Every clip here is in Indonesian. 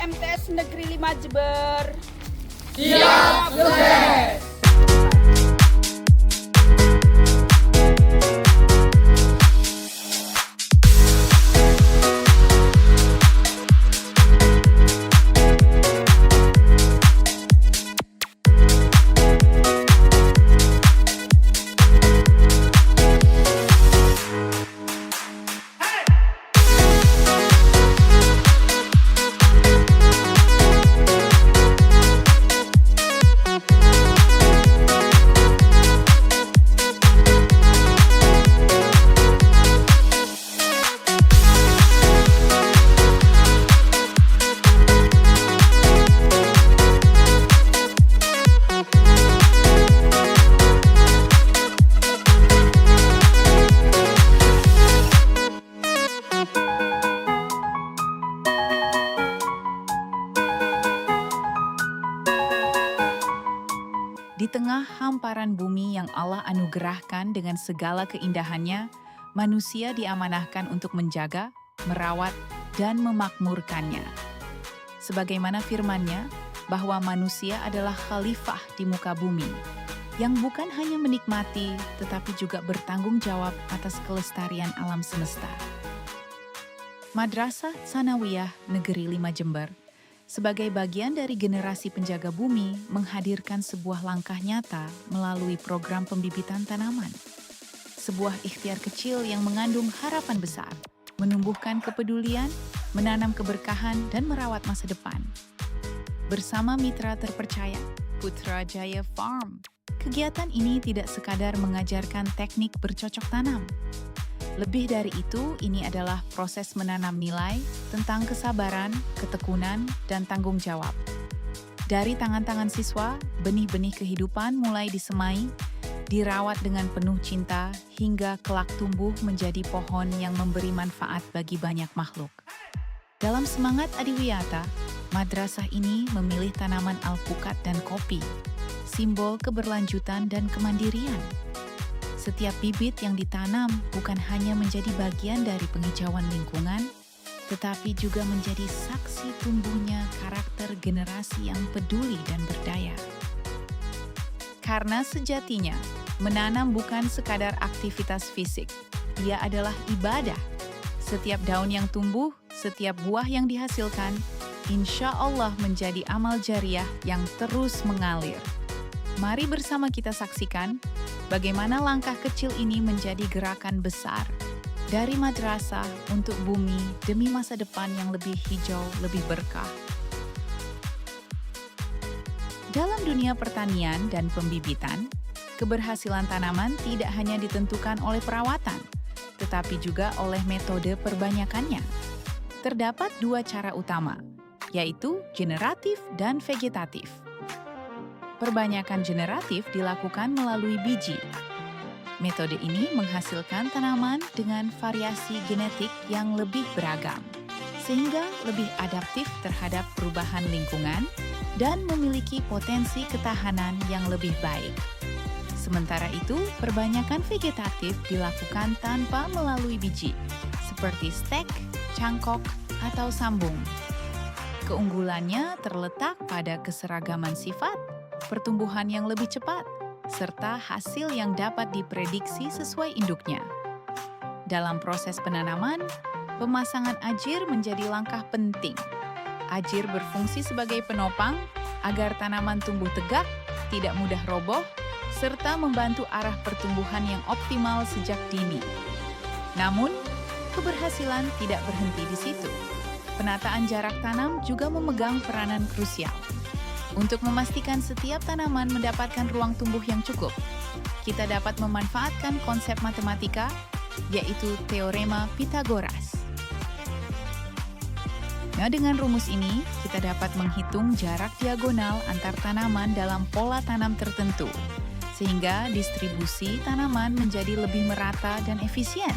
MTS Negeri 5 Jember. Siap, sukses! Di tengah hamparan bumi yang Allah anugerahkan dengan segala keindahannya, manusia diamanahkan untuk menjaga, merawat, dan memakmurkannya. Sebagaimana firman-Nya, bahwa manusia adalah khalifah di muka bumi, yang bukan hanya menikmati, tetapi juga bertanggung jawab atas kelestarian alam semesta. Madrasah Tsanawiyah Negeri 5 Jember sebagai bagian dari generasi penjaga bumi, menghadirkan sebuah langkah nyata melalui program pembibitan tanaman. Sebuah ikhtiar kecil yang mengandung harapan besar, menumbuhkan kepedulian, menanam keberkahan, dan merawat masa depan. Bersama mitra terpercaya, Putrajaya Farm, kegiatan ini tidak sekadar mengajarkan teknik bercocok tanam. Lebih dari itu, ini adalah proses menanam nilai tentang kesabaran, ketekunan, dan tanggung jawab. Dari tangan-tangan siswa, benih-benih kehidupan mulai disemai, dirawat dengan penuh cinta, hingga kelak tumbuh menjadi pohon yang memberi manfaat bagi banyak makhluk. Dalam semangat adiwiyata, madrasah ini memilih tanaman alpukat dan kopi, simbol keberlanjutan dan kemandirian. Setiap bibit yang ditanam bukan hanya menjadi bagian dari penghijauan lingkungan, tetapi juga menjadi saksi tumbuhnya karakter generasi yang peduli dan berdaya. Karena sejatinya, menanam bukan sekadar aktivitas fisik, ia adalah ibadah. Setiap daun yang tumbuh, setiap buah yang dihasilkan, insya Allah menjadi amal jariah yang terus mengalir. Mari bersama kita saksikan bagaimana langkah kecil ini menjadi gerakan besar dari madrasah untuk bumi demi masa depan yang lebih hijau, lebih berkah. Dalam dunia pertanian dan pembibitan, keberhasilan tanaman tidak hanya ditentukan oleh perawatan, tetapi juga oleh metode perbanyakannya. Terdapat dua cara utama, yaitu generatif dan vegetatif. Perbanyakan generatif dilakukan melalui biji. Metode ini menghasilkan tanaman dengan variasi genetik yang lebih beragam, sehingga lebih adaptif terhadap perubahan lingkungan dan memiliki potensi ketahanan yang lebih baik. Sementara itu, perbanyakan vegetatif dilakukan tanpa melalui biji, seperti stek, cangkok, atau sambung. Keunggulannya terletak pada keseragaman sifat, pertumbuhan yang lebih cepat, serta hasil yang dapat diprediksi sesuai induknya. Dalam proses penanaman, pemasangan ajir menjadi langkah penting. Ajir berfungsi sebagai penopang agar tanaman tumbuh tegak, tidak mudah roboh, serta membantu arah pertumbuhan yang optimal sejak dini. Namun, keberhasilan tidak berhenti di situ. Penataan jarak tanam juga memegang peranan krusial. Untuk memastikan setiap tanaman mendapatkan ruang tumbuh yang cukup, kita dapat memanfaatkan konsep matematika, yaitu teorema Pythagoras. Nah, dengan rumus ini, kita dapat menghitung jarak diagonal antar tanaman dalam pola tanam tertentu, sehingga distribusi tanaman menjadi lebih merata dan efisien.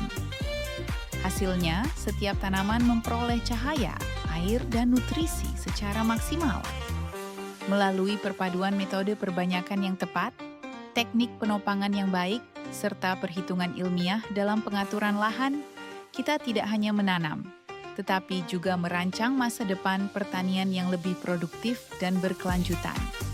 Hasilnya, setiap tanaman memperoleh cahaya, air, dan nutrisi secara maksimal. Melalui perpaduan metode perbanyakan yang tepat, teknik penopangan yang baik, serta perhitungan ilmiah dalam pengaturan lahan, kita tidak hanya menanam, tetapi juga merancang masa depan pertanian yang lebih produktif dan berkelanjutan.